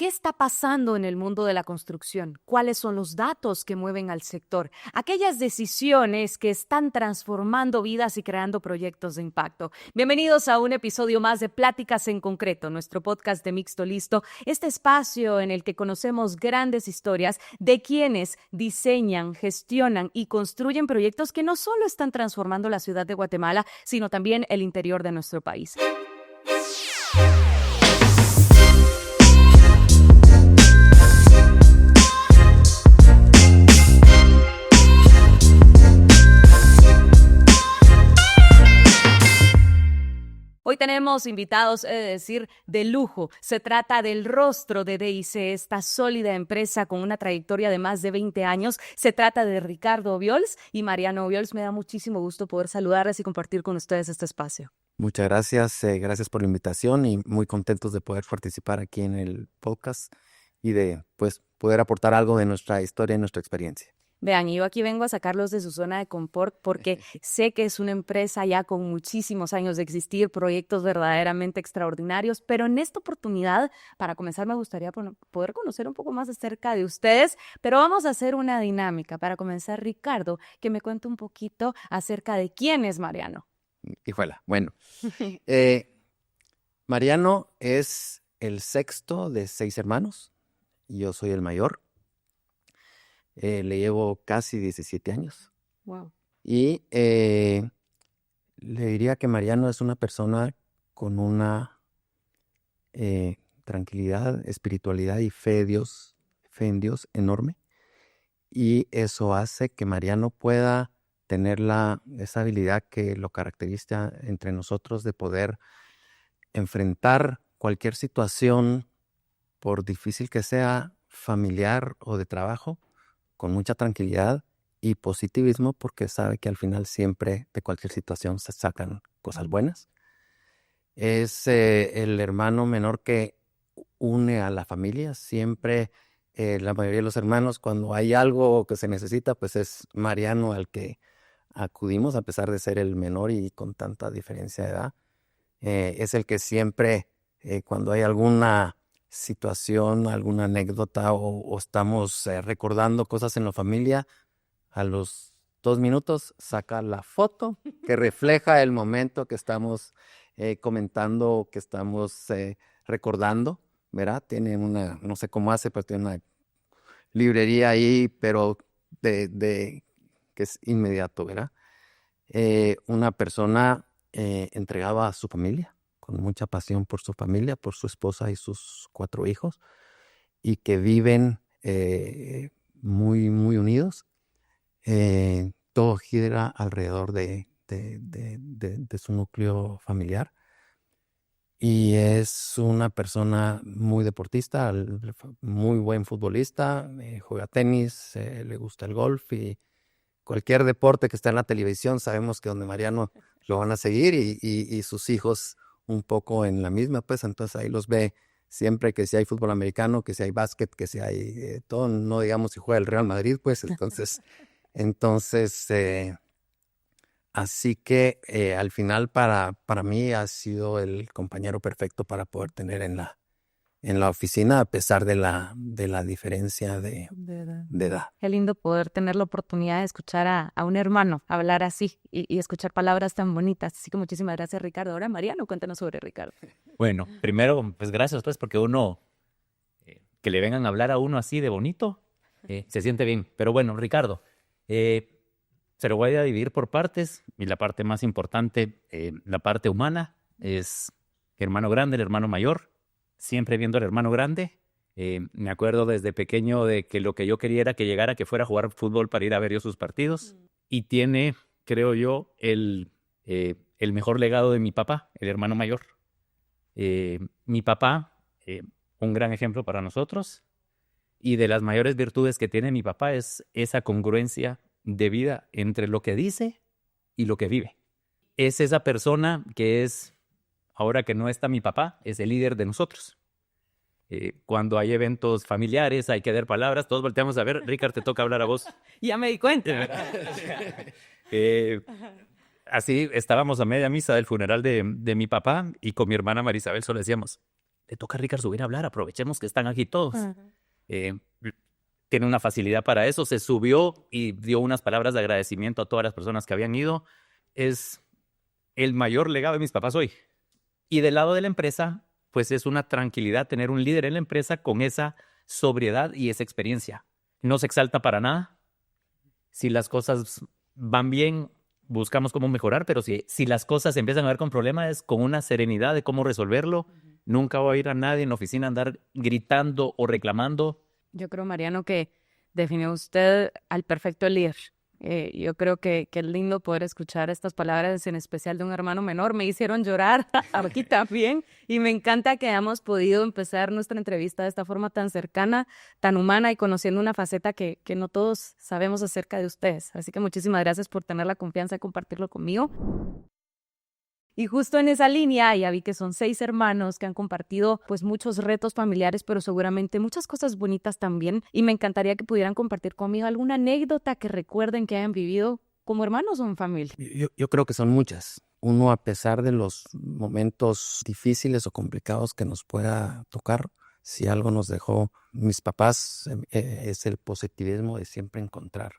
¿Qué está pasando en el mundo de la construcción? ¿Cuáles son los datos que mueven al sector? Aquellas decisiones que están transformando vidas y creando proyectos de impacto. Bienvenidos a un episodio más de Pláticas en Concreto, nuestro podcast de Mixto Listo, este espacio en el que conocemos grandes historias de quienes diseñan, gestionan y construyen proyectos que no solo están transformando la ciudad de Guatemala, sino también el interior de nuestro país. Hoy tenemos invitados, de lujo. Se trata del rostro de DIC, esta sólida empresa con una trayectoria de más de 20 años. Se trata de Ricardo Obiols y Mariano Obiols. Me da muchísimo gusto poder saludarles y compartir con ustedes este espacio. Muchas gracias, gracias por la invitación y muy contentos de poder participar aquí en el podcast y de poder aportar algo de nuestra historia y nuestra experiencia. Vean, yo aquí vengo a sacarlos de su zona de confort porque sé que es una empresa ya con muchísimos años de existir, proyectos verdaderamente extraordinarios, pero en esta oportunidad, para comenzar, me gustaría poder conocer un poco más acerca de ustedes, pero vamos a hacer una dinámica. Para comenzar, Ricardo, que me cuente un poquito acerca de quién es Mariano. Hijuela, bueno, Mariano es el sexto de 6 hermanos, yo soy el mayor. Le llevo casi 17 años. Wow. Y le diría que Mariano es una persona con una tranquilidad, espiritualidad y fe en Dios enorme. Y eso hace que Mariano pueda tener esa habilidad que lo caracteriza entre nosotros de poder enfrentar cualquier situación, por difícil que sea, familiar o de trabajo, con mucha tranquilidad y positivismo, porque sabe que al final siempre de cualquier situación se sacan cosas buenas. Es el hermano menor que une a la familia. Siempre la mayoría de los hermanos, cuando hay algo que se necesita, pues es Mariano al que acudimos, a pesar de ser el menor y con tanta diferencia de edad. Es el que siempre, cuando hay alguna situación, alguna anécdota o estamos recordando cosas en la familia, a los 2 minutos saca la foto que refleja el momento que estamos comentando, que estamos recordando, ¿verdad? Tiene no sé cómo hace, pero tiene una librería ahí, pero que es inmediato, ¿verdad? Una persona entregada a su familia, con mucha pasión por su familia, por su esposa y sus 4 hijos, y que viven muy, muy unidos. Todo gira alrededor de su núcleo familiar. Y es una persona muy deportista, muy buen futbolista, juega tenis, le gusta el golf y cualquier deporte que está en la televisión, sabemos que donde Mariano lo van a seguir y sus hijos un poco en la misma, pues entonces ahí los ve siempre, que si hay fútbol americano, que si hay básquet, que si hay todo, no digamos si juega el Real Madrid, pues entonces así que al final para mí ha sido el compañero perfecto para poder tener en la oficina, a pesar de la diferencia de edad. Qué lindo poder tener la oportunidad de escuchar a un hermano hablar así y escuchar palabras tan bonitas. Así que muchísimas gracias, Ricardo. Ahora, Mariano, cuéntanos sobre Ricardo. Bueno, primero, pues gracias, pues, porque uno, que le vengan a hablar a uno así de bonito, se siente bien. Pero bueno, Ricardo, se lo voy a dividir por partes, y la parte más importante, la parte humana, es el hermano grande, el hermano mayor, siempre viendo al hermano grande. Me acuerdo desde pequeño de que lo que yo quería era que llegara, que fuera a jugar fútbol para ir a ver yo sus partidos. Y tiene, creo yo, el mejor legado de mi papá, el hermano mayor. Mi papá, un gran ejemplo para nosotros. Y de las mayores virtudes que tiene mi papá es esa congruencia de vida entre lo que dice y lo que vive. Es esa persona que es, ahora que no está mi papá, es el líder de nosotros. Cuando hay eventos familiares, hay que dar palabras, todos volteamos a ver, Ricardo, te toca hablar a vos. Ya me di cuenta. Así estábamos a media misa del funeral de mi papá y con mi hermana Marisabel solo decíamos, le toca a Ricardo subir a hablar, aprovechemos que están aquí todos. Eh, Tiene una facilidad para eso, se subió y dio unas palabras de agradecimiento a todas las personas que habían ido. Es el mayor legado de mis papás hoy. Y del lado de la empresa, pues es una tranquilidad tener un líder en la empresa con esa sobriedad y esa experiencia. No se exalta para nada. Si las cosas van bien, buscamos cómo mejorar, pero si las cosas empiezan a ver con problemas, es con una serenidad de cómo resolverlo. Nunca voy a ir a nadie en la oficina a andar gritando o reclamando. Yo creo, Mariano, que definió usted al perfecto líder. Yo creo que es lindo poder escuchar estas palabras, en especial de un hermano menor. Me hicieron llorar aquí también, y me encanta que hayamos podido empezar nuestra entrevista de esta forma tan cercana, tan humana, y conociendo una faceta que no todos sabemos acerca de ustedes. Así que muchísimas gracias por tener la confianza de compartirlo conmigo. Y justo en esa línea, ya vi que son 6 hermanos que han compartido pues muchos retos familiares, pero seguramente muchas cosas bonitas también. Y me encantaría que pudieran compartir conmigo alguna anécdota que recuerden que hayan vivido como hermanos o en familia. Yo creo que son muchas. Uno, a pesar de los momentos difíciles o complicados que nos pueda tocar, si algo nos dejó mis papás, es el positivismo de siempre encontrar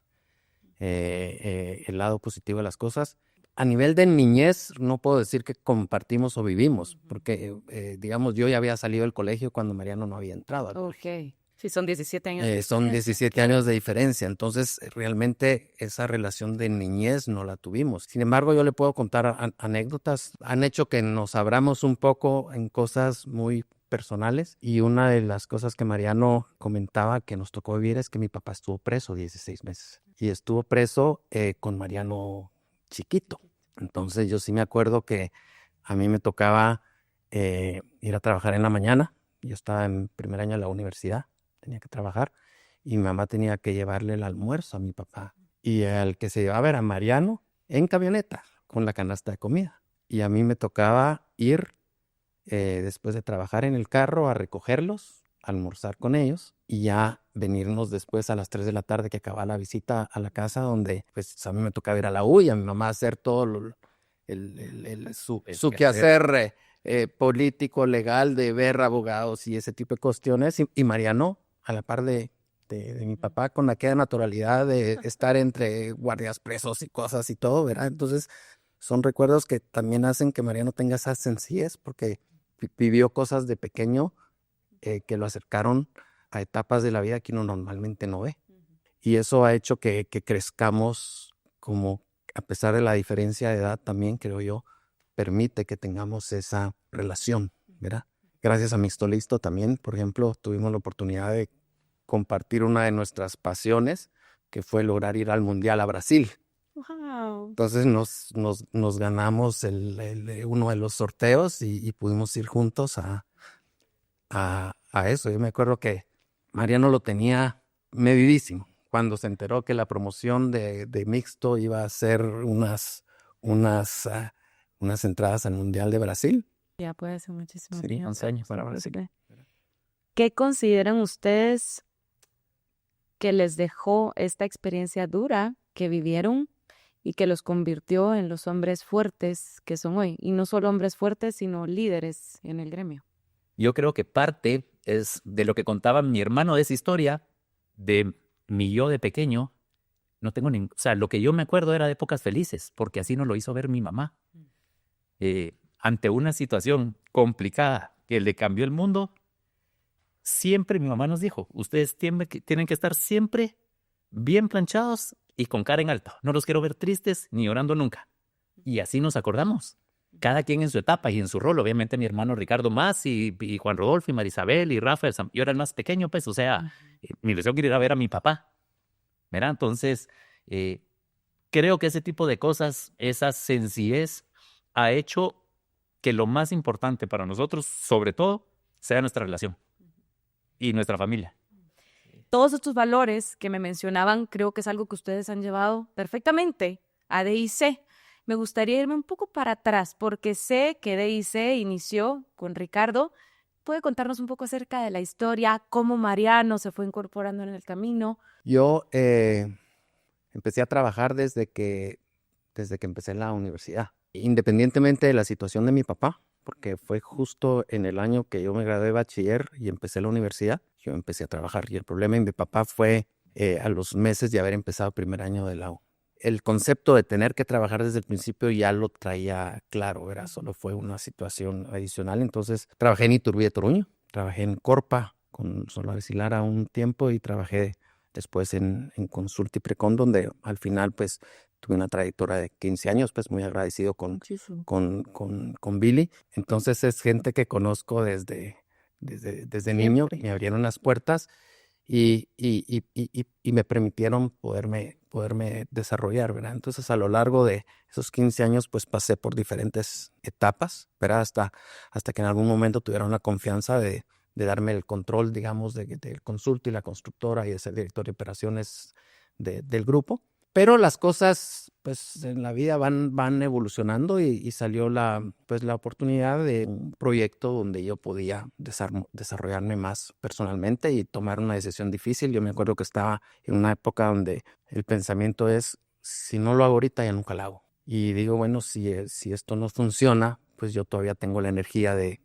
el lado positivo de las cosas. A nivel de niñez, no puedo decir que compartimos o vivimos, porque, digamos, yo ya había salido del colegio cuando Mariano no había entrado al colegio. Sí, son 17 años. Son 17 años de diferencia, entonces realmente esa relación de niñez no la tuvimos. Sin embargo, yo le puedo contar anécdotas. Han hecho que nos abramos un poco en cosas muy personales, y una de las cosas que Mariano comentaba que nos tocó vivir es que mi papá estuvo preso 16 meses y estuvo preso con Mariano chiquito. Entonces yo sí me acuerdo que a mí me tocaba ir a trabajar en la mañana. Yo estaba en primer año de la universidad, tenía que trabajar, y mi mamá tenía que llevarle el almuerzo a mi papá. Y el que se llevaba era Mariano en camioneta con la canasta de comida. Y a mí me tocaba ir después de trabajar en el carro a recogerlos, almorzar con ellos y ya venirnos después a las 3 de la tarde que acababa la visita a la casa, donde pues a mí me tocaba ir a la U y a mi mamá hacer todo su quehacer político, legal, de ver abogados y ese tipo de cuestiones. Y Mariano, a la par de mi papá, con aquella naturalidad de estar entre guardias presos y cosas y todo, ¿verdad? Entonces son recuerdos que también hacen que Mariano tenga esa sencillez, porque vivió cosas de pequeño que lo acercaron a etapas de la vida que uno normalmente no ve. Y eso ha hecho que crezcamos como, a pesar de la diferencia de edad también, creo yo, permite que tengamos esa relación, ¿verdad? Gracias a Mixtolisto también, por ejemplo, tuvimos la oportunidad de compartir una de nuestras pasiones, que fue lograr ir al Mundial a Brasil. Wow. Entonces nos ganamos uno de los sorteos y pudimos ir juntos a eso. Yo me acuerdo que Mariano lo tenía medidísimo cuando se enteró que la promoción de Mixto iba a ser unas entradas al Mundial de Brasil. Ya puede ser muchísimo. Sí, 11 años. Para Brasil. ¿Qué consideran ustedes que les dejó esta experiencia dura que vivieron y que los convirtió en los hombres fuertes que son hoy? Y no solo hombres fuertes, sino líderes en el gremio. Yo creo que parte es de lo que contaba mi hermano de esa historia, de mi yo de pequeño. No tengo o sea, lo que yo me acuerdo era de épocas felices, porque así nos lo hizo ver mi mamá. Ante una situación complicada que le cambió el mundo, siempre mi mamá nos dijo, ustedes tienen que estar siempre bien planchados y con cara en alto. No los quiero ver tristes ni llorando nunca. Y así nos acordamos. Cada quien en su etapa y en su rol. Obviamente mi hermano Ricardo más, y Juan Rodolfo, y Marisabel, y Rafael. Yo era el más pequeño, pues, o sea, mi ilusión era ir a ver a mi papá. ¿Verdad? Entonces, creo que ese tipo de cosas, esa sencillez, ha hecho que lo más importante para nosotros, sobre todo, sea nuestra relación y nuestra familia. Todos estos valores que me mencionaban, creo que es algo que ustedes han llevado perfectamente a DIC. Me gustaría irme un poco para atrás, porque sé que DIC inició con Ricardo. ¿Puede contarnos un poco acerca de la historia, cómo Mariano se fue incorporando en el camino? Yo empecé a trabajar desde que empecé la universidad. Independientemente de la situación de mi papá, porque fue justo en el año que yo me gradué de bachiller y empecé la universidad, yo empecé a trabajar. Y el problema de mi papá fue a los meses de haber empezado el primer año de la U. El concepto de tener que trabajar desde el principio ya lo traía claro, ¿verdad? Solo fue una situación adicional. Entonces trabajé en Iturbide Toruño, trabajé en Corpa con Solares y Lara un tiempo y trabajé después en Consulta y Precon, donde al final pues tuve una trayectoria de 15 años, pues muy agradecido con Billy. Entonces es gente que conozco desde niño, me abrieron las puertas y me permitieron poderme desarrollar, ¿verdad? Entonces a lo largo de esos 15 años pues pasé por diferentes etapas, ¿verdad? Hasta que en algún momento tuvieron la confianza de darme el control, digamos, del consulto y la constructora y de ser director de operaciones del grupo. Pero las cosas, pues, en la vida van evolucionando y salió la oportunidad de un proyecto donde yo podía desarrollarme más personalmente y tomar una decisión difícil. Yo me acuerdo que estaba en una época donde el pensamiento es, si no lo hago ahorita, ya nunca lo hago. Y digo, bueno, si esto no funciona, pues yo todavía tengo la energía de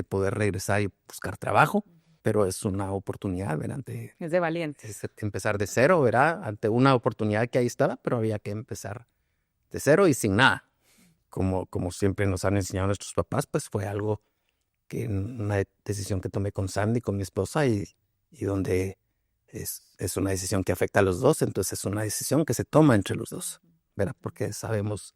poder regresar y buscar trabajo. Pero es una oportunidad, ¿verdad? Es de valientes. Es empezar de cero, ¿verdad? Ante una oportunidad que ahí estaba, pero había que empezar de cero y sin nada. Como siempre nos han enseñado nuestros papás, pues fue algo una decisión que tomé con Sandy, con mi esposa, y donde es una decisión que afecta a los dos, entonces es una decisión que se toma entre los dos, ¿verdad? Porque sabemos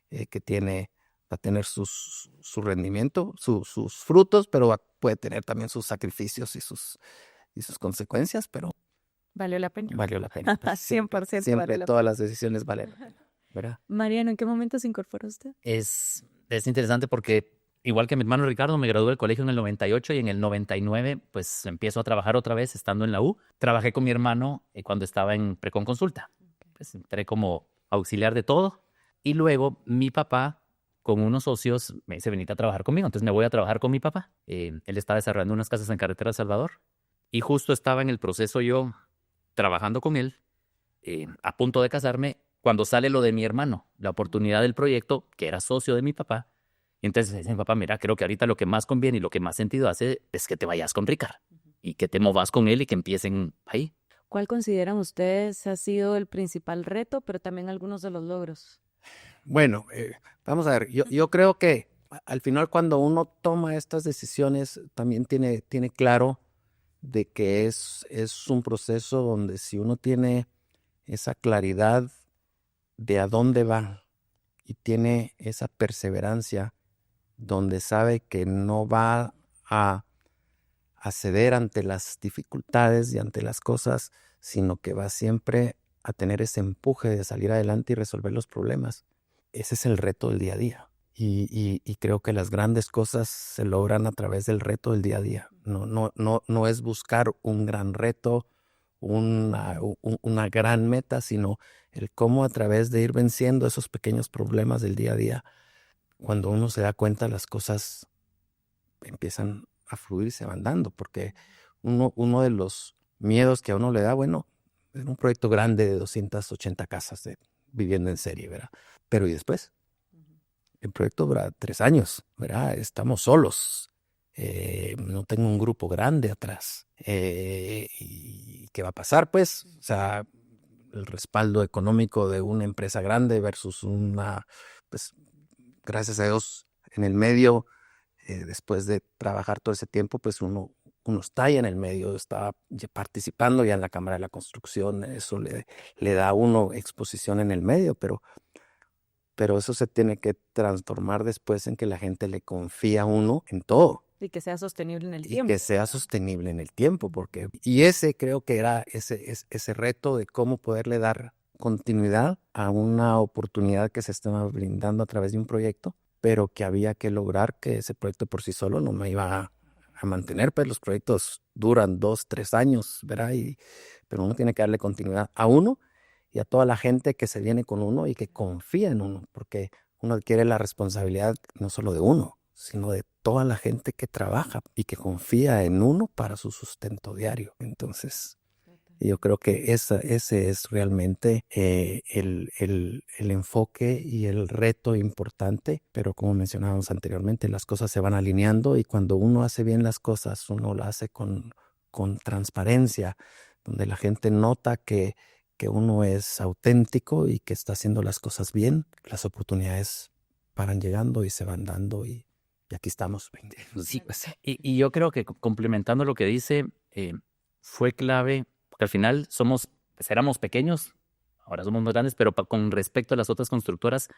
que va a tener su rendimiento, sus frutos, pero puede tener también sus sacrificios y sus consecuencias, pero valió la pena. Valió la pena. Pues, 100% siempre todas las decisiones valen la pena, ¿verdad? Mariano, ¿en qué momento se incorporó usted? Es interesante porque, igual que mi hermano Ricardo, me gradué del colegio en el 98 y en el 99 pues empiezo a trabajar otra vez estando en la U. Trabajé con mi hermano cuando estaba en Precon Consulta. Pues entré como auxiliar de todo y luego mi papá con unos socios me dice, venite a trabajar conmigo. Entonces me voy a trabajar con mi papá. Él estaba desarrollando unas casas en Carretera El Salvador y justo estaba en el proceso yo trabajando con él, a punto de casarme, cuando sale lo de mi hermano, la oportunidad del proyecto, que era socio de mi papá. Y entonces dice mi papá, mira, creo que ahorita lo que más conviene y lo que más sentido hace es que te vayas con Ricardo y que te movas con él y que empiecen ahí. ¿Cuál consideran ustedes ha sido el principal reto, pero también algunos de los logros? Bueno, vamos a ver, yo creo que al final cuando uno toma estas decisiones también tiene claro de que es un proceso donde si uno tiene esa claridad de a dónde va y tiene esa perseverancia donde sabe que no va a ceder ante las dificultades y ante las cosas, sino que va siempre a tener ese empuje de salir adelante y resolver los problemas. Ese es el reto del día a día. Y creo que las grandes cosas se logran a través del reto del día a día. No es buscar un gran reto, una gran meta, sino el cómo a través de ir venciendo esos pequeños problemas del día a día, cuando uno se da cuenta, las cosas empiezan a fluir y se van dando, porque uno de los miedos que a uno le da, bueno, es un proyecto grande de 280 casas de vivienda en serie, ¿verdad? Pero ¿y después? El proyecto dura 3 años, ¿verdad? Estamos solos. No tengo un grupo grande atrás. ¿Y qué va a pasar, pues? O sea, el respaldo económico de una empresa grande versus pues, gracias a Dios, en el medio, después de trabajar todo ese tiempo, pues uno está ya en el medio, está participando ya en la Cámara de la Construcción, eso le da a uno exposición en el medio, pero eso se tiene que transformar después en que la gente le confía a uno en todo. Y que sea sostenible en el tiempo. Y que sea sostenible en el tiempo, y ese creo que era ese reto de cómo poderle dar continuidad a una oportunidad que se estaba brindando a través de un proyecto, pero que había que lograr que ese proyecto por sí solo no me iba a mantener, pues los proyectos duran 2, 3 años, ¿verdad? Pero uno tiene que darle continuidad a uno y a toda la gente que se viene con uno y que confía en uno, porque uno adquiere la responsabilidad no solo de uno, sino de toda la gente que trabaja y que confía en uno para su sustento diario. Entonces, Y yo creo que ese es realmente el enfoque y el reto importante, pero como mencionábamos anteriormente, las cosas se van alineando y cuando uno hace bien las cosas, uno lo hace con transparencia, donde la gente nota que uno es auténtico y que está haciendo las cosas bien, las oportunidades van llegando y se van dando y aquí estamos. Sí, pues, y yo creo que complementando lo que dice, fue clave, porque al final éramos pequeños, ahora somos más grandes, pero con respecto a las otras constructoras,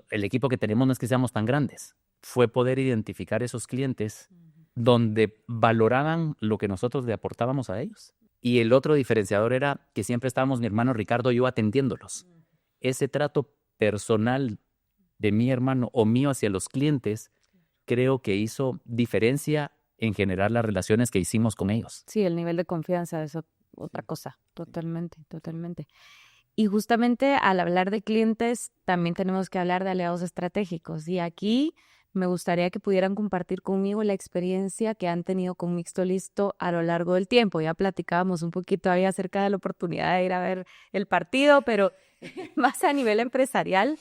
el equipo que tenemos no es que seamos tan grandes. Fue poder identificar esos clientes donde valoraban lo que nosotros le aportábamos a ellos. Y el otro diferenciador era que siempre estábamos mi hermano Ricardo y yo atendiéndolos. Ese trato personal de mi hermano o mío hacia los clientes creo que hizo diferencia en generar las relaciones que hicimos con ellos. Sí, el nivel de confianza es otra cosa, totalmente, totalmente. Y justamente al hablar de clientes, también tenemos que hablar de aliados estratégicos. Y aquí me gustaría que pudieran compartir conmigo la experiencia que han tenido con Mixto Listo a lo largo del tiempo. Ya platicábamos un poquito ahí acerca de la oportunidad de ir a ver el partido, pero más a nivel empresarial,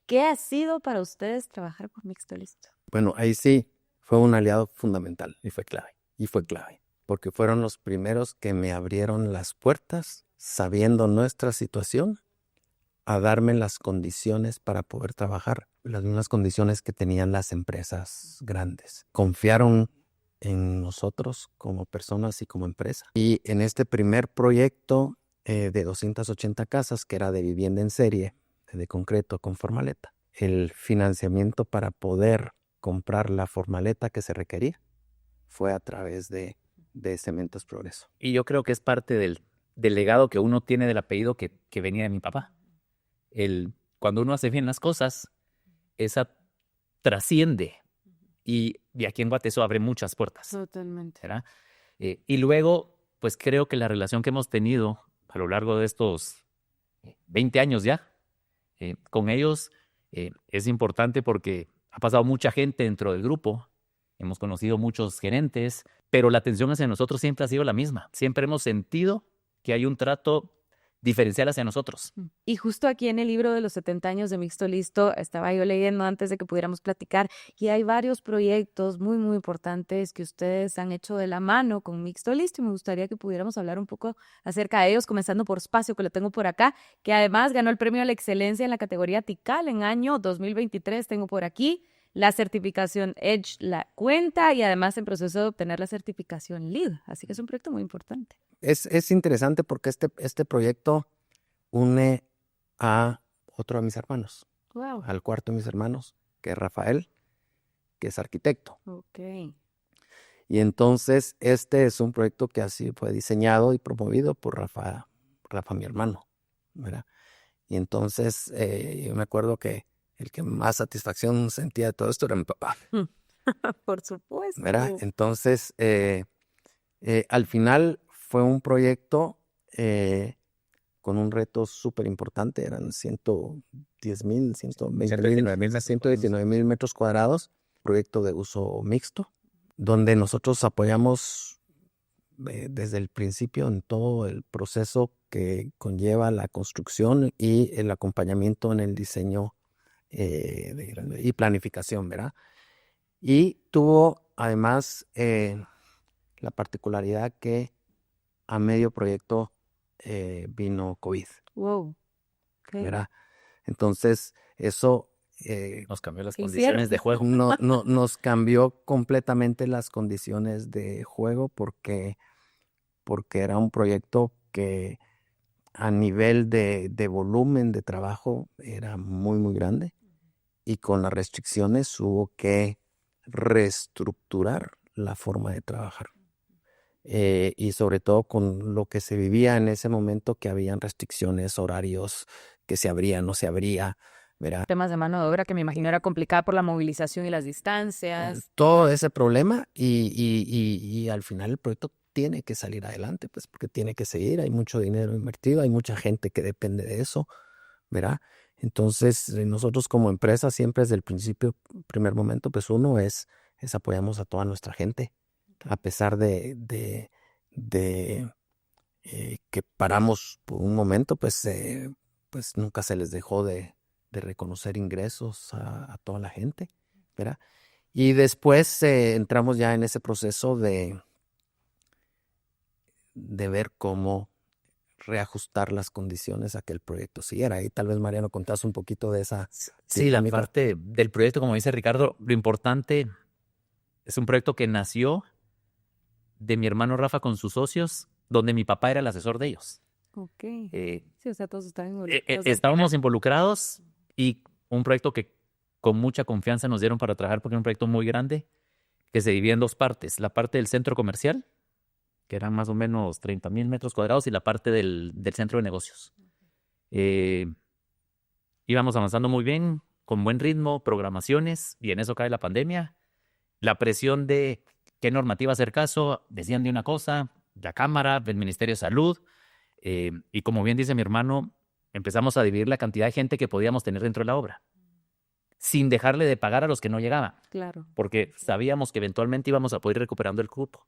¿qué ha sido para ustedes trabajar con Mixto Listo? Bueno, ahí sí fue un aliado fundamental y fue clave, porque fueron los primeros que me abrieron las puertas, sabiendo nuestra situación, a darme las condiciones para poder trabajar, las mismas condiciones que tenían las empresas grandes. Confiaron en nosotros como personas y como empresa. Y en este primer proyecto de 280 casas, que era de vivienda en serie, de concreto con formaleta, el financiamiento para poder comprar la formaleta que se requería fue a través de Cementos Progreso. Y yo creo que es parte del legado que uno tiene del apellido que venía de mi papá. Cuando uno hace bien las cosas, esa trasciende. Y aquí en Guate eso abre muchas puertas. Totalmente. ¿Verdad? Y luego, pues creo que la relación que hemos tenido a lo largo de estos 20 años ya, con ellos es importante porque ha pasado mucha gente dentro del grupo, hemos conocido muchos gerentes, pero la atención hacia nosotros siempre ha sido la misma. Siempre hemos sentido que hay un trato diferencial hacia nosotros. Y justo aquí en el libro de los 70 años de Mixto Listo, estaba yo leyendo antes de que pudiéramos platicar, y hay varios proyectos muy, muy importantes que ustedes han hecho de la mano con Mixto Listo, y me gustaría que pudiéramos hablar un poco acerca de ellos, comenzando por Spacio, que lo tengo por acá, que además ganó el premio a la excelencia en la categoría TICAL en año 2023, tengo por aquí la certificación Edge la cuenta y además en proceso de obtener la certificación LEED, así que es un proyecto muy importante. Es interesante porque este proyecto une a otro de mis hermanos, Wow. al cuarto de mis hermanos, que es Rafael, que es arquitecto. Okay. Y entonces este es un proyecto que así fue diseñado y promovido por Rafa mi hermano, ¿verdad? Y entonces yo me acuerdo que el que más satisfacción sentía de todo esto era mi papá. Por supuesto. ¿Verdad? Entonces, al final fue un proyecto con un reto súper importante, eran 110,000, 119,000 metros cuadrados, proyecto de uso mixto, donde nosotros apoyamos desde el principio en todo el proceso que conlleva la construcción y el acompañamiento en el diseño y planificación, ¿verdad? Y tuvo además la particularidad que a medio proyecto vino COVID. Wow. Okay. ¿Verdad? Entonces, eso nos cambió las ¿qué condiciones hicieron? de juego. Nos cambió completamente las condiciones de juego porque era un proyecto que a nivel de volumen de trabajo era muy, muy grande y con las restricciones hubo que reestructurar la forma de trabajar. Y sobre todo con lo que se vivía en ese momento, que habían restricciones, horarios, que se abría, no se abría, ¿verdad? Temas de mano de obra que me imagino era complicada por la movilización y las distancias. Todo ese problema y al final el proyecto tiene que salir adelante, pues porque tiene que seguir, hay mucho dinero invertido, hay mucha gente que depende de eso, ¿verdad? Entonces nosotros como empresa siempre desde el principio, primer momento, pues uno es apoyamos a toda nuestra gente, a pesar de que paramos por un momento, pues nunca se les dejó de reconocer ingresos a toda la gente, ¿verdad? Y después entramos ya en ese proceso de ver cómo reajustar las condiciones a que el proyecto siguiera. Ahí tal vez, Mariano, contás un poquito de esa Sí, la dinámica. parte del proyecto, como dice Ricardo, lo importante es un proyecto que nació de mi hermano Rafa con sus socios, donde mi papá era el asesor de ellos. Ok. Eh, Sí, o sea, todos estaban involucrados. estábamos involucrados y un proyecto que con mucha confianza nos dieron para trabajar porque era un proyecto muy grande que se dividía en dos partes. La parte del centro comercial, que eran más o menos 30,000 metros cuadrados, y la parte del centro de negocios. Íbamos avanzando muy bien, con buen ritmo, programaciones, y en eso cae la pandemia. La presión de qué normativa hacer caso, decían de una cosa, la Cámara, el Ministerio de Salud, y como bien dice mi hermano, empezamos a dividir la cantidad de gente que podíamos tener dentro de la obra, sin dejarle de pagar a los que no llegaban, Claro. porque sabíamos que eventualmente íbamos a poder ir recuperando el cupo.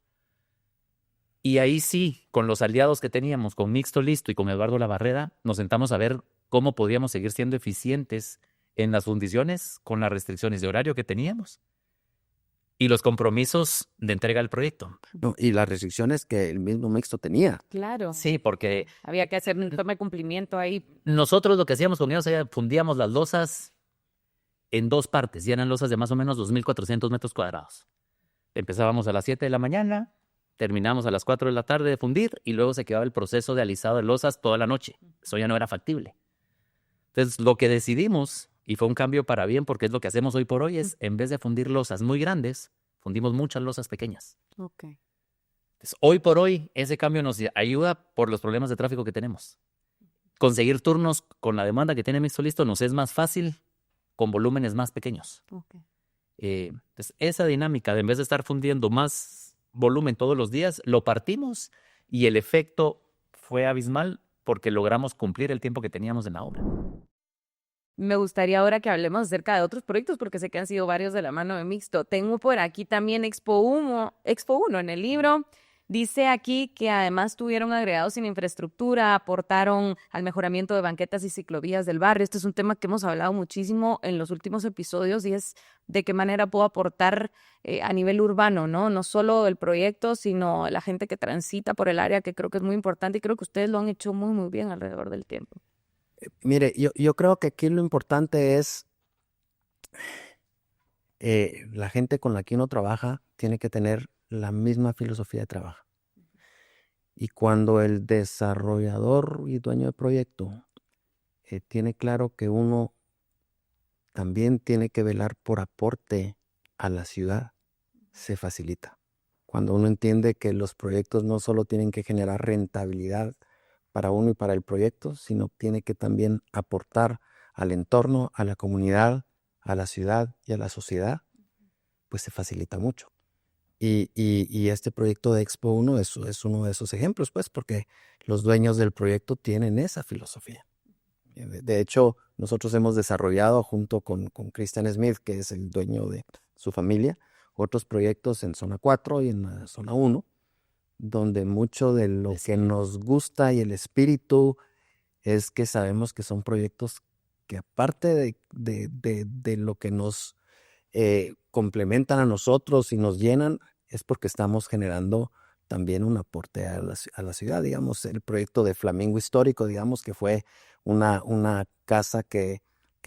Y ahí sí, con los aliados que teníamos, con Mixto Listo y con Eduardo Labarreda, nos sentamos a ver cómo podíamos seguir siendo eficientes en las fundiciones con las restricciones de horario que teníamos y los compromisos de entrega del proyecto. No, y las restricciones que el mismo Mixto tenía. Claro. Sí, porque Había que hacer un toma de cumplimiento ahí. nosotros lo que hacíamos con ellos era fundíamos las losas en dos partes, y eran losas de más o menos 2,400 metros cuadrados. Empezábamos a las 7 de la mañana, terminamos a las 4 de la tarde de fundir y luego se quedaba el proceso de alisado de losas toda la noche. Eso ya no era factible. Entonces, lo que decidimos, y fue un cambio para bien porque es lo que hacemos hoy por hoy, es en vez de fundir losas muy grandes, fundimos muchas losas pequeñas. Ok. Entonces, hoy por hoy, ese cambio nos ayuda por los problemas de tráfico que tenemos. Conseguir turnos con la demanda que tiene Mixto Listo nos es más fácil con volúmenes más pequeños. Ok. Entonces, esa dinámica de en vez de estar fundiendo más volumen todos los días, lo partimos y el efecto fue abismal porque logramos cumplir el tiempo que teníamos en la obra. Me gustaría ahora que hablemos acerca de otros proyectos, porque sé que han sido varios de la mano de Mixto. Tengo por aquí también Expo 1 en el libro. Dice aquí que además tuvieron agregados en infraestructura, aportaron al mejoramiento de banquetas y ciclovías del barrio. Este es un tema que hemos hablado muchísimo en los últimos episodios y es de qué manera puedo aportar a nivel urbano, ¿no? No solo el proyecto, sino la gente que transita por el área, que creo que es muy importante y creo que ustedes lo han hecho muy, muy bien alrededor del tiempo. Mire, yo creo que aquí lo importante es la gente con la que uno trabaja tiene que tener la misma filosofía de trabajo. Y cuando el desarrollador y dueño de proyecto tiene claro que uno también tiene que velar por aporte a la ciudad, se facilita. Cuando uno entiende que los proyectos no solo tienen que generar rentabilidad para uno y para el proyecto, sino tiene que también aportar al entorno, a la comunidad, a la ciudad y a la sociedad, pues se facilita mucho. Y este proyecto de Expo 1 es uno de esos ejemplos, pues, porque los dueños del proyecto tienen esa filosofía. De hecho, nosotros hemos desarrollado junto con Christian Smith, que es el dueño de su familia, otros proyectos en Zona 4 y en la Zona 1, donde mucho de lo que nos gusta y el espíritu es que sabemos que son proyectos que aparte de lo que nos complementan a nosotros y nos llenan, es porque estamos generando también un aporte a la ciudad. Digamos, el proyecto de Flamingo Histórico, digamos que fue una casa que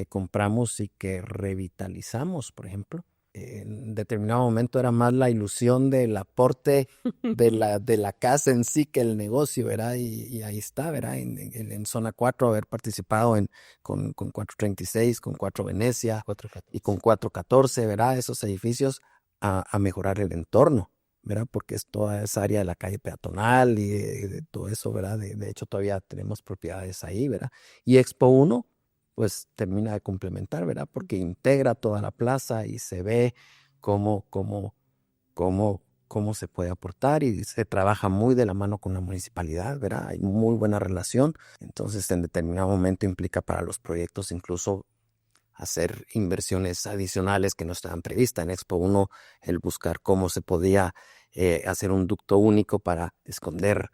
compramos y que revitalizamos, por ejemplo. En determinado momento era más la ilusión del aporte de la casa en sí que el negocio, ¿verdad? Y ahí está, ¿verdad? En Zona 4 haber participado con 436, con 4 Venecia 414. Y con 414, ¿verdad? Esos edificios a mejorar el entorno, ¿verdad? Porque es toda esa área de la calle peatonal y de todo eso, ¿verdad? De hecho, todavía tenemos propiedades ahí, ¿verdad? Y Expo 1 pues termina de complementar, ¿verdad? Porque integra toda la plaza y se ve cómo se puede aportar y se trabaja muy de la mano con la municipalidad, ¿verdad? Hay muy buena relación. Entonces, en determinado momento implica para los proyectos incluso hacer inversiones adicionales que no estaban previstas. En Expo 1, el buscar cómo se podía hacer un ducto único para esconder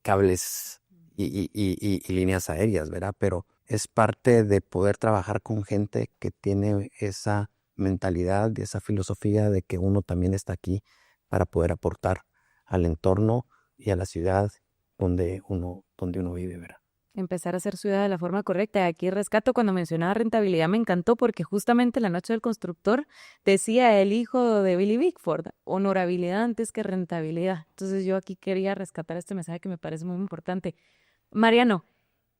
cables y líneas aéreas, ¿verdad? Pero es parte de poder trabajar con gente que tiene esa mentalidad y esa filosofía de que uno también está aquí para poder aportar al entorno y a la ciudad donde uno vive, ¿verdad? Empezar a hacer ciudad de la forma correcta. Aquí rescato cuando mencionaba rentabilidad, me encantó porque justamente la noche del constructor decía el hijo de Billy Bickford, honorabilidad antes que rentabilidad. Entonces yo aquí quería rescatar este mensaje que me parece muy importante. Mariano,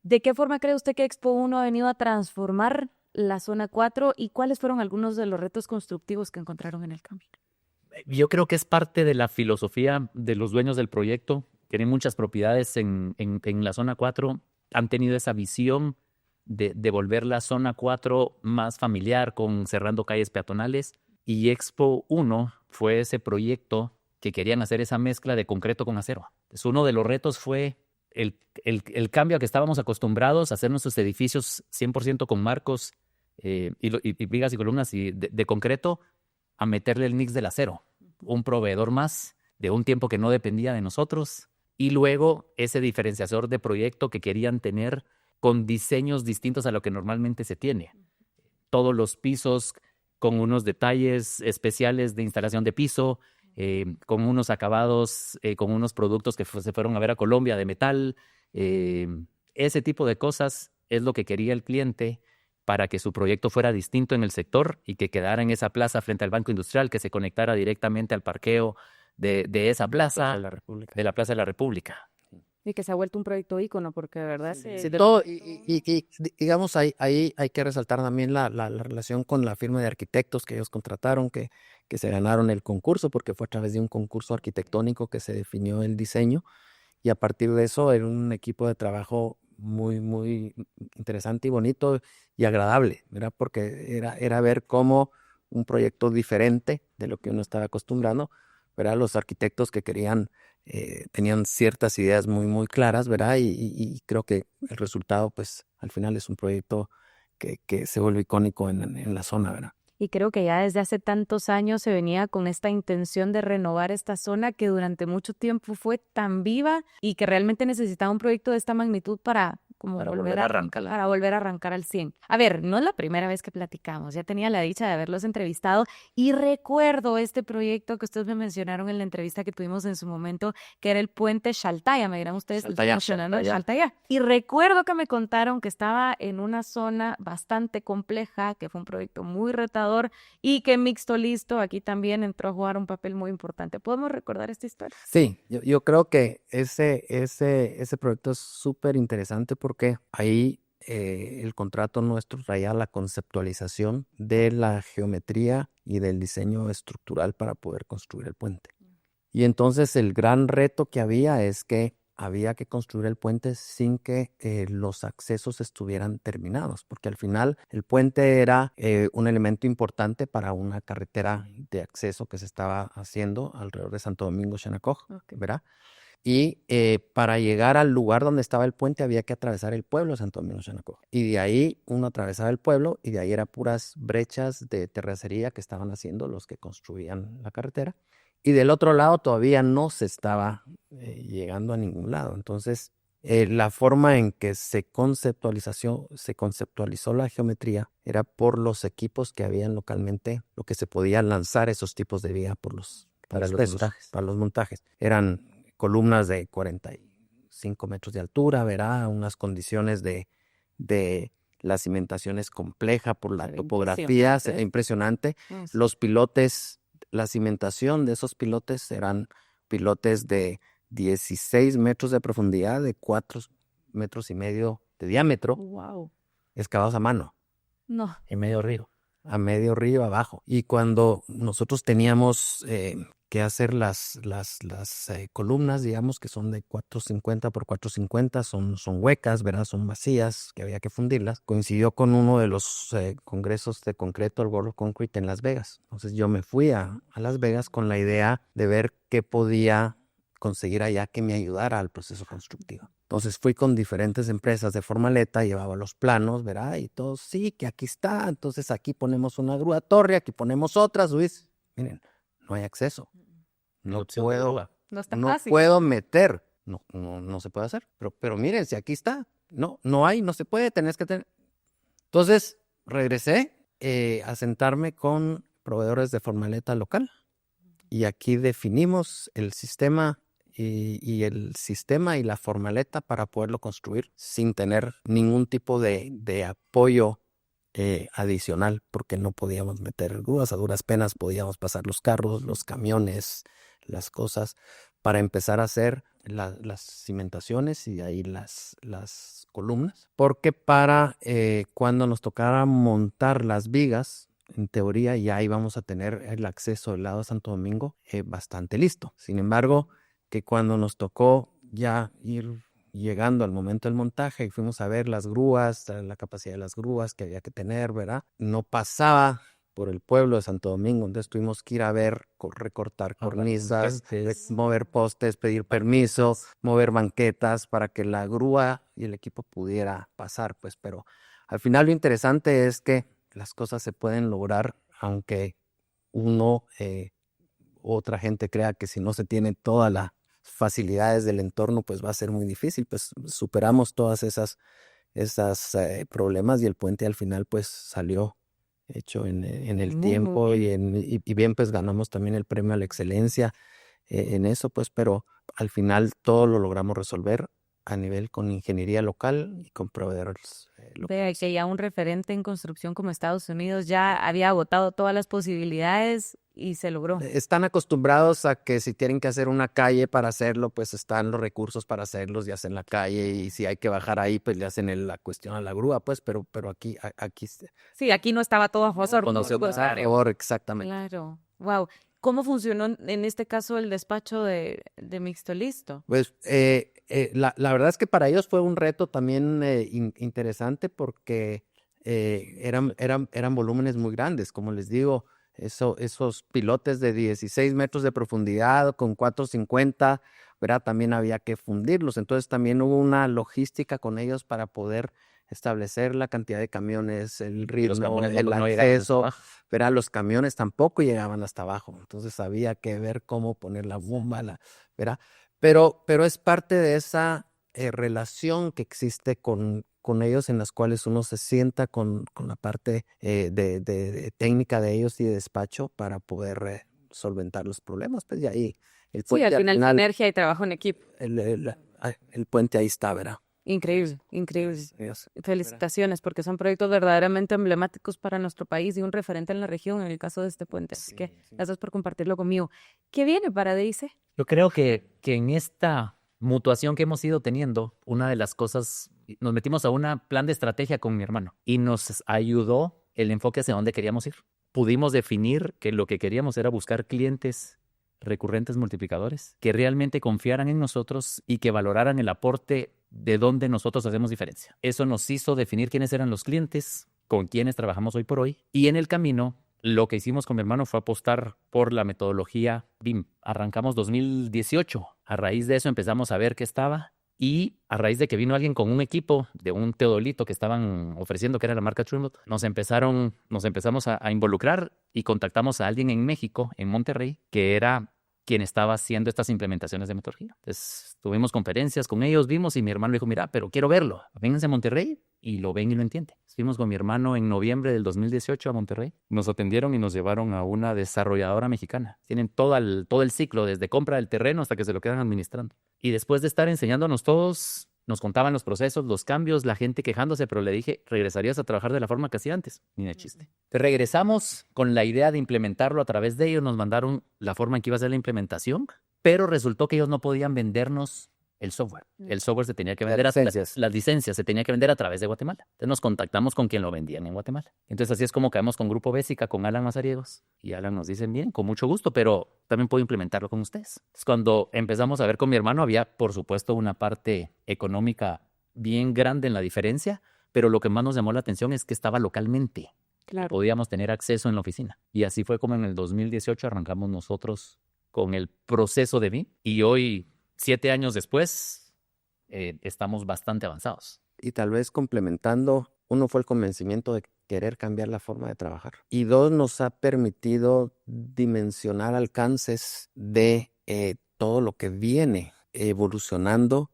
¿de qué forma cree usted que Expo 1 ha venido a transformar la zona 4 y cuáles fueron algunos de los retos constructivos que encontraron en el camino? Yo creo que es parte de la filosofía de los dueños del proyecto. Tienen muchas propiedades en la zona 4. Han tenido esa visión de volver la zona 4 más familiar, cerrando calles peatonales. Y Expo 1 fue ese proyecto que querían hacer esa mezcla de concreto con acero. Entonces, uno de los retos fue el cambio a que estábamos acostumbrados a hacer nuestros edificios 100% con marcos y vigas y columnas de concreto, a meterle el mix del acero. Un proveedor más de un tiempo que no dependía de nosotros. Y luego ese diferenciador de proyecto que querían tener con diseños distintos a lo que normalmente se tiene. Todos los pisos con unos detalles especiales de instalación de piso, con unos acabados, con unos productos que se fueron a ver a Colombia de metal. Ese tipo de cosas es lo que quería el cliente para que su proyecto fuera distinto en el sector y que quedara en esa plaza frente al Banco Industrial, que se conectara directamente al parqueo de esa plaza, de la Plaza de la República. Y que se ha vuelto un proyecto ícono, porque de verdad... Sí, todo, y digamos, ahí hay que resaltar también la relación con la firma de arquitectos que ellos contrataron, que se ganaron el concurso, porque fue a través de un concurso arquitectónico que se definió el diseño, y a partir de eso era un equipo de trabajo muy, muy interesante y bonito y agradable, ¿verdad? Porque era ver cómo un proyecto diferente de lo que uno estaba acostumbrado, ¿verdad? Los arquitectos que tenían ciertas ideas muy, muy claras, ¿verdad? Y creo que el resultado, pues, al final es un proyecto que se vuelve icónico en la zona, ¿verdad? Y creo que ya desde hace tantos años se venía con esta intención de renovar esta zona que durante mucho tiempo fue tan viva y que realmente necesitaba un proyecto de esta magnitud para volver a arrancar al 100. A ver, no es la primera vez que platicamos, ya tenía la dicha de haberlos entrevistado y recuerdo este proyecto que ustedes me mencionaron en la entrevista que tuvimos en su momento, que era el puente Xaltaya, me dirán ustedes, Xaltaya. Y recuerdo que me contaron que estaba en una zona bastante compleja, que fue un proyecto muy retador y que Mixto Listo aquí también entró a jugar un papel muy importante. ¿Podemos recordar esta historia? Sí, yo creo que ese proyecto es súper interesante porque ahí el contrato nuestro traía la conceptualización de la geometría y del diseño estructural para poder construir el puente. Y entonces el gran reto que había es que había que construir el puente sin que los accesos estuvieran terminados, porque al final el puente era un elemento importante para una carretera de acceso que se estaba haciendo alrededor de Santo Domingo, Xenacoj, ¿verdad? Y para llegar al lugar donde estaba el puente había que atravesar el pueblo de Santo Domingo, Xenacoj. Y de ahí uno atravesaba el pueblo y de ahí eran puras brechas de terracería que estaban haciendo los que construían la carretera. Y del otro lado todavía no se estaba llegando a ningún lado. Entonces, la forma en que se conceptualizó la geometría era por los equipos que habían localmente, lo que se podía lanzar esos tipos de vía para los montajes. Eran columnas de 45 metros de altura, ¿verdad? Unas condiciones de la cimentación es compleja por la topografía, impresionante. Los pilotes, la cimentación de esos pilotes eran pilotes de 16 metros de profundidad, de 4,5 metros de diámetro, excavados a mano. No. En medio río. A medio río abajo. Y cuando nosotros teníamos que hacer las columnas, digamos que son de 450 por 450, son huecas, ¿verdad? Son vacías, que había que fundirlas. Coincidió con uno de los congresos de concreto, el World of Concrete en Las Vegas. Entonces yo me fui a Las Vegas con la idea de ver qué podía conseguir allá que me ayudara al proceso constructivo. Entonces fui con diferentes empresas de Formaleta, llevaba los planos, ¿verdad? Y todos, sí, que aquí está, entonces aquí ponemos una grúa torre, aquí ponemos otras, Luis. Miren, no hay acceso. no opción de puedo, grúa. No está no fácil. puedo meter. No se puede hacer. Pero miren, si aquí está. No hay, no se puede, tenés que tener. Entonces, regresé a sentarme con proveedores de formaleta local. Y aquí definimos el sistema y el sistema y la formaleta para poderlo construir sin tener ningún tipo de apoyo adicional, porque no podíamos meter grúas, a duras penas podíamos pasar los carros, los camiones, las cosas, para empezar a hacer las cimentaciones y ahí las columnas, porque para cuando nos tocara montar las vigas, en teoría ya íbamos a tener el acceso del lado de Santo Domingo bastante listo. Sin embargo, que cuando nos tocó ya ir llegando al momento del montaje y fuimos a ver las grúas, la capacidad de las grúas que había que tener, ¿verdad? No pasaba por el pueblo de Santo Domingo, entonces tuvimos que ir a ver, recortar cornisas, mover postes, pedir permiso, mover banquetas para que la grúa y el equipo pudiera pasar, pues, pero al final lo interesante es que las cosas se pueden lograr aunque otra gente crea que si no se tiene todas las facilidades del entorno, pues va a ser muy difícil. Pues superamos todas esas problemas y el puente al final pues salió hecho en el Muy tiempo bien. y bien pues ganamos también el premio a la excelencia en eso, pues, pero al final todo lo logramos resolver a nivel con ingeniería local y con proveedores Vea locales. que ya un referente en construcción como Estados Unidos ya había agotado todas las posibilidades y se logró. Están acostumbrados a que si tienen que hacer una calle para hacerlo, pues están los recursos para hacerlos y hacen la calle, y si hay que bajar ahí, pues le hacen la cuestión a la grúa, pues, pero aquí Sí, aquí no estaba todo a favor. Conoció pues, más área. exactamente. Claro. Wow. ¿Cómo funcionó en este caso el despacho de Mixto Listo? Pues la verdad es que para ellos fue un reto también interesante porque eran volúmenes muy grandes, como les digo, esos pilotes de 16 metros de profundidad con 450, ¿verdad? También había que fundirlos, entonces también hubo una logística con ellos para poder establecer la cantidad de camiones, el ritmo, camiones el no llegaban hasta acceso, abajo. ¿verdad? Los camiones tampoco llegaban hasta abajo, entonces había que ver cómo poner la bomba, ¿verdad? Pero es parte de esa relación que existe con ellos, en las cuales uno se sienta con la parte de técnica de ellos y de despacho para poder solventar los problemas. Pues y ahí el Sí, puente al final sinergia y trabajo en equipo. el puente ahí está, ¿verdad? Increíble, increíble. Ellos, Felicitaciones, porque son proyectos verdaderamente emblemáticos para nuestro país y un referente en la región en el caso de este puente. Así que gracias por compartirlo conmigo. ¿Qué viene para DIC? Yo creo que en esta mutuación que hemos ido teniendo, una de las cosas, nos metimos a un plan de estrategia con mi hermano y nos ayudó el enfoque hacia dónde queríamos ir. Pudimos definir que lo que queríamos era buscar clientes recurrentes multiplicadores que realmente confiaran en nosotros y que valoraran el aporte de donde nosotros hacemos diferencia. Eso nos hizo definir quiénes eran los clientes con quienes trabajamos hoy por hoy, y en el camino lo que hicimos con mi hermano fue apostar por la metodología BIM. Arrancamos 2018. A raíz de eso empezamos a ver qué estaba, y a raíz de que vino alguien con un equipo de un teodolito que estaban ofreciendo, que era la marca Trimble, nos empezamos a involucrar y contactamos a alguien en México, en Monterrey, que era quien estaba haciendo estas implementaciones de metodología. Entonces tuvimos conferencias con ellos, vimos, y mi hermano dijo, mira, pero quiero verlo. Vénganse a Monterrey y lo ven y lo entienden. Fuimos con mi hermano en noviembre del 2018 a Monterrey. Nos atendieron y nos llevaron a una desarrolladora mexicana. Tienen todo el ciclo, desde compra del terreno hasta que se lo quedan administrando. Y después de estar enseñándonos todos, nos contaban los procesos, los cambios, la gente quejándose, pero le dije, ¿regresarías a trabajar de la forma que hacía antes? Ni de chiste. Regresamos con la idea de implementarlo a través de ellos, nos mandaron la forma en que iba a ser la implementación, pero resultó que ellos no podían vendernos el software. El software se tenía que vender, las licencias se tenía que vender a través de Guatemala. Entonces nos contactamos con quien lo vendían en Guatemala. Entonces así es como caemos con Grupo Bésica, con Alan Mazariegos. Y Alan nos dice, bien, con mucho gusto, pero también puedo implementarlo con ustedes. Entonces, cuando empezamos a ver con mi hermano, había, por supuesto, una parte económica bien grande en la diferencia, pero lo que más nos llamó la atención es que estaba localmente. Claro. Podíamos tener acceso en la oficina. Y así fue como en el 2018 arrancamos nosotros con el proceso de BIM. Y hoy, 7 años después, estamos bastante avanzados. Y tal vez complementando, uno fue el convencimiento de querer cambiar la forma de trabajar. Y dos, nos ha permitido dimensionar alcances de todo lo que viene evolucionando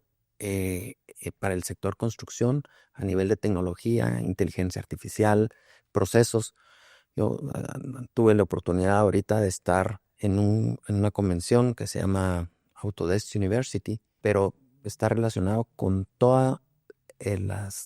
para el sector construcción a nivel de tecnología, inteligencia artificial, procesos. Yo tuve la oportunidad ahorita de estar en una convención que se llama Autodesk University, pero está relacionado con todas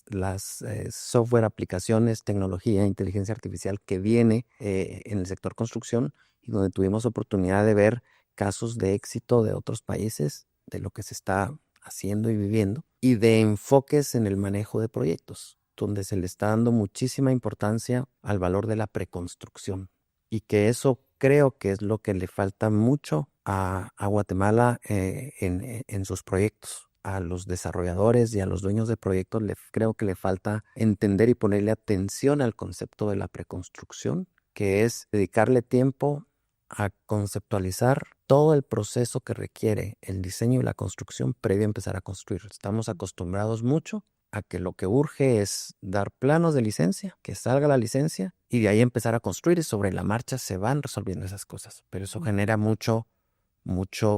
las software, aplicaciones, tecnología, inteligencia artificial que viene en el sector construcción, y donde tuvimos oportunidad de ver casos de éxito de otros países, de lo que se está haciendo y viviendo, y de enfoques en el manejo de proyectos, donde se le está dando muchísima importancia al valor de la preconstrucción, y que eso creo que es lo que le falta mucho a Guatemala en sus proyectos. A los desarrolladores y a los dueños de proyectos creo que le falta entender y ponerle atención al concepto de la preconstrucción, que es dedicarle tiempo a conceptualizar todo el proceso que requiere el diseño y la construcción previo a empezar a construir. Estamos acostumbrados mucho a que lo que urge es dar planos de licencia, que salga la licencia y de ahí empezar a construir, y sobre la marcha se van resolviendo esas cosas. Pero eso genera mucho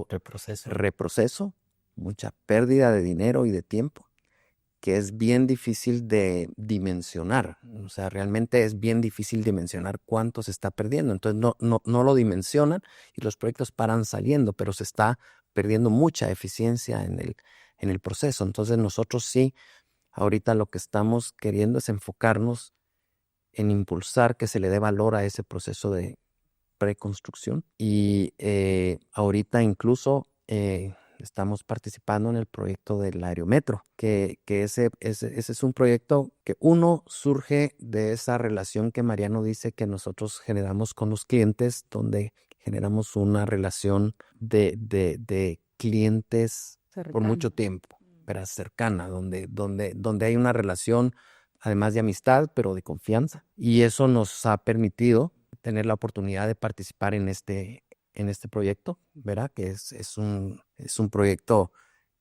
reproceso, mucha pérdida de dinero y de tiempo, que es bien difícil de dimensionar. O sea, realmente es bien difícil dimensionar cuánto se está perdiendo. Entonces no lo dimensionan y los proyectos paran saliendo, pero se está perdiendo mucha eficiencia en el proceso. Entonces nosotros sí, ahorita lo que estamos queriendo es enfocarnos en impulsar que se le dé valor a ese proceso de preconstrucción. Y ahorita incluso estamos participando en el proyecto del Aerometro, que ese es un proyecto que surge de esa relación que Mariano dice que nosotros generamos con los clientes, donde generamos una relación de clientes por mucho tiempo, pero cercana, donde hay una relación además de amistad, pero de confianza. Y eso nos ha permitido tener la oportunidad de participar en este proyecto, ¿verdad? Que es un proyecto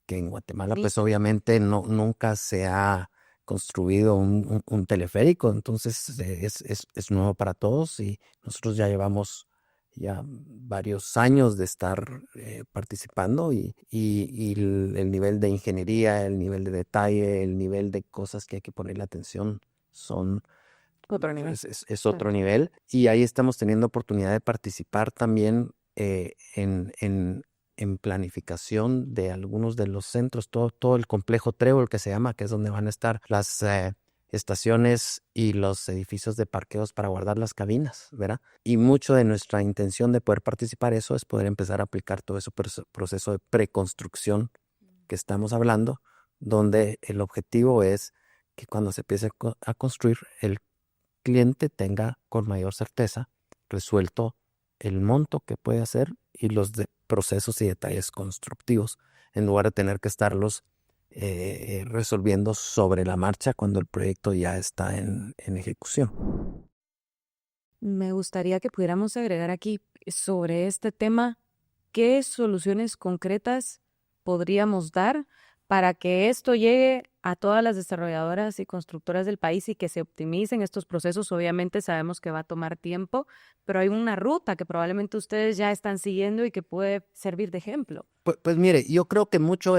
que en Guatemala, pues obviamente nunca se ha construido un teleférico, entonces es nuevo para todos, y nosotros ya llevamos varios años de estar participando, y el nivel de ingeniería, el nivel de detalle, el nivel de cosas que hay que ponerle atención son otro nivel. Es otro nivel, y ahí estamos teniendo oportunidad de participar también en planificación de algunos de los centros, todo el complejo Trébol que se llama, que es donde van a estar las estaciones y los edificios de parqueos para guardar las cabinas, ¿verdad? Y mucho de nuestra intención de poder participar eso es poder empezar a aplicar todo ese proceso de preconstrucción que estamos hablando, donde el objetivo es que cuando se empiece a construir, el cliente tenga con mayor certeza resuelto el monto que puede hacer y los procesos y detalles constructivos, en lugar de tener que estarlos resolviendo sobre la marcha cuando el proyecto ya está en ejecución. Me gustaría que pudiéramos agregar aquí sobre este tema, ¿qué soluciones concretas podríamos dar para que esto llegue a todas las desarrolladoras y constructoras del país y que se optimicen estos procesos? Obviamente sabemos que va a tomar tiempo, pero hay una ruta que probablemente ustedes ya están siguiendo y que puede servir de ejemplo. Pues mire, yo creo que mucho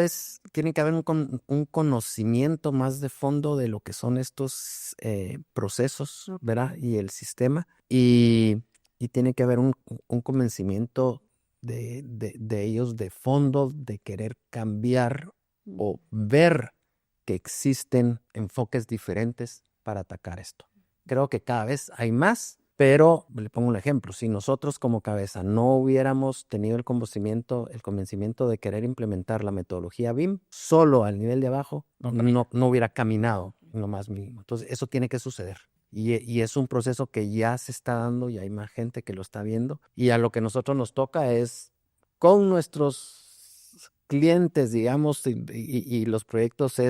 tiene que haber un conocimiento más de fondo de lo que son estos procesos, ¿verdad? Y el sistema, y tiene que haber un convencimiento de ellos de fondo, de querer cambiar o ver que existen enfoques diferentes para atacar esto. Creo que cada vez hay más, pero le pongo un ejemplo. Si nosotros como cabeza no hubiéramos tenido el convencimiento de querer implementar la metodología BIM solo al nivel de abajo, no hubiera caminado en lo más mínimo. Entonces eso tiene que suceder. Y es un proceso que ya se está dando y hay más gente que lo está viendo. Y a lo que nosotros nos toca es con nuestros clientes, digamos, y los proyectos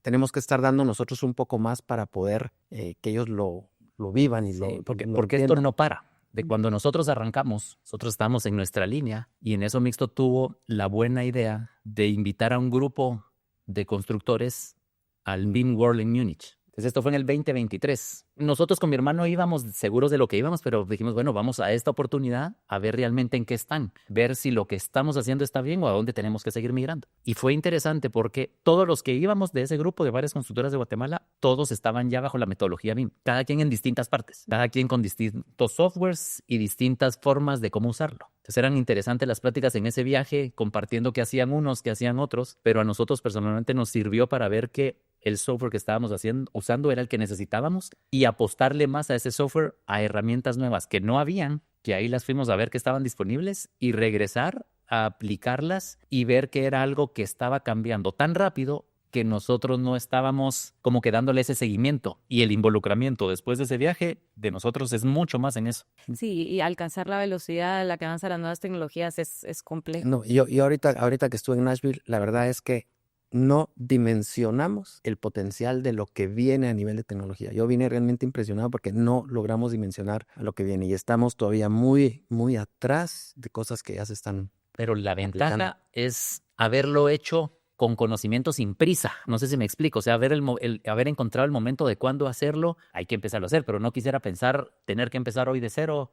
tenemos que estar dando nosotros un poco más para poder que ellos lo vivan y porque esto no para. De cuando nosotros arrancamos, nosotros estábamos en nuestra línea, y en eso Mixto tuvo la buena idea de invitar a un grupo de constructores al BIM World en Múnich. Pues esto fue en el 2023. Nosotros con mi hermano íbamos seguros de lo que íbamos, pero dijimos, bueno, vamos a esta oportunidad a ver realmente en qué están, ver si lo que estamos haciendo está bien o a dónde tenemos que seguir migrando. Y fue interesante porque todos los que íbamos de ese grupo de varias constructoras de Guatemala, todos estaban ya bajo la metodología BIM, cada quien en distintas partes, cada quien con distintos softwares y distintas formas de cómo usarlo. Entonces eran interesantes las pláticas en ese viaje, compartiendo qué hacían unos, qué hacían otros, pero a nosotros personalmente nos sirvió para ver que el software que estábamos usando era el que necesitábamos y apostarle más a ese software, a herramientas nuevas que no habían, que ahí las fuimos a ver que estaban disponibles y regresar a aplicarlas y ver que era algo que estaba cambiando tan rápido que nosotros no estábamos como que dándole ese seguimiento, y el involucramiento después de ese viaje de nosotros es mucho más en eso. Sí, y alcanzar la velocidad a la que avanzan las nuevas tecnologías es complejo. No, yo ahorita que estuve en Nashville, la verdad es que no dimensionamos el potencial de lo que viene a nivel de tecnología. Yo vine realmente impresionado porque no logramos dimensionar a lo que viene y estamos todavía muy, muy atrás de cosas que ya se están. Pero la aplicando. ventaja es haberlo hecho con conocimiento sin prisa. No sé si me explico. O sea, haber encontrado el momento de cuándo hacerlo, hay que empezarlo a hacer, pero no quisiera pensar tener que empezar hoy de cero.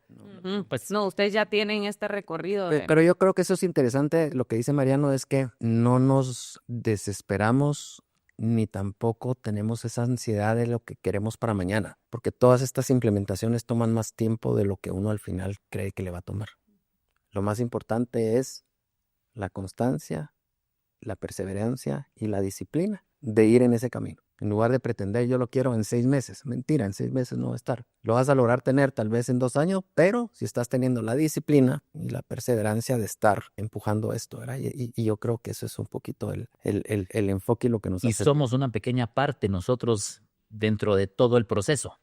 Pues no, ustedes ya tienen este recorrido. Pero yo creo que eso es interesante. Lo que dice Mariano es que no nos desesperamos ni tampoco tenemos esa ansiedad de lo que queremos para mañana, porque todas estas implementaciones toman más tiempo de lo que uno al final cree que le va a tomar. Lo más importante es la constancia, la perseverancia y la disciplina de ir en ese camino. En lugar de pretender yo lo quiero en 6 meses. Mentira, en 6 meses no va a estar. Lo vas a lograr tener tal vez en 2 años, pero si estás teniendo la disciplina y la perseverancia de estar empujando esto, ¿verdad? Y yo creo que eso es un poquito el enfoque y lo que nos Y hace. somos una pequeña parte nosotros dentro de todo el proceso.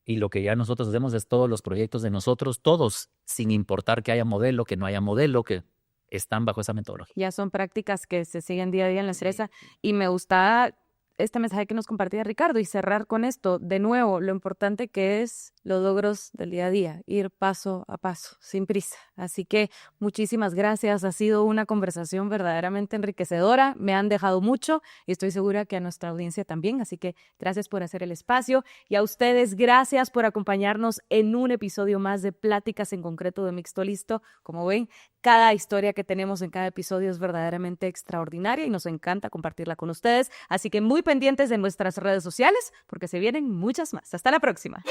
Y lo que ya nosotros hacemos es todos los proyectos de nosotros, todos, sin importar que haya modelo, que no haya modelo, que están bajo esa metodología. Ya son prácticas que se siguen día a día en la empresa y me gusta este mensaje que nos compartía Ricardo y cerrar con esto. De nuevo, lo importante que es los logros del día a día, ir paso a paso, sin prisa. Así que muchísimas gracias. Ha sido una conversación verdaderamente enriquecedora. Me han dejado mucho y estoy segura que a nuestra audiencia también. Así que gracias por hacer el espacio y a ustedes gracias por acompañarnos en un episodio más de Pláticas en Concreto de Mixto Listo. Como ven, cada historia que tenemos en cada episodio es verdaderamente extraordinaria y nos encanta compartirla con ustedes. Así que muy pendientes de nuestras redes sociales porque se vienen muchas más. Hasta la próxima.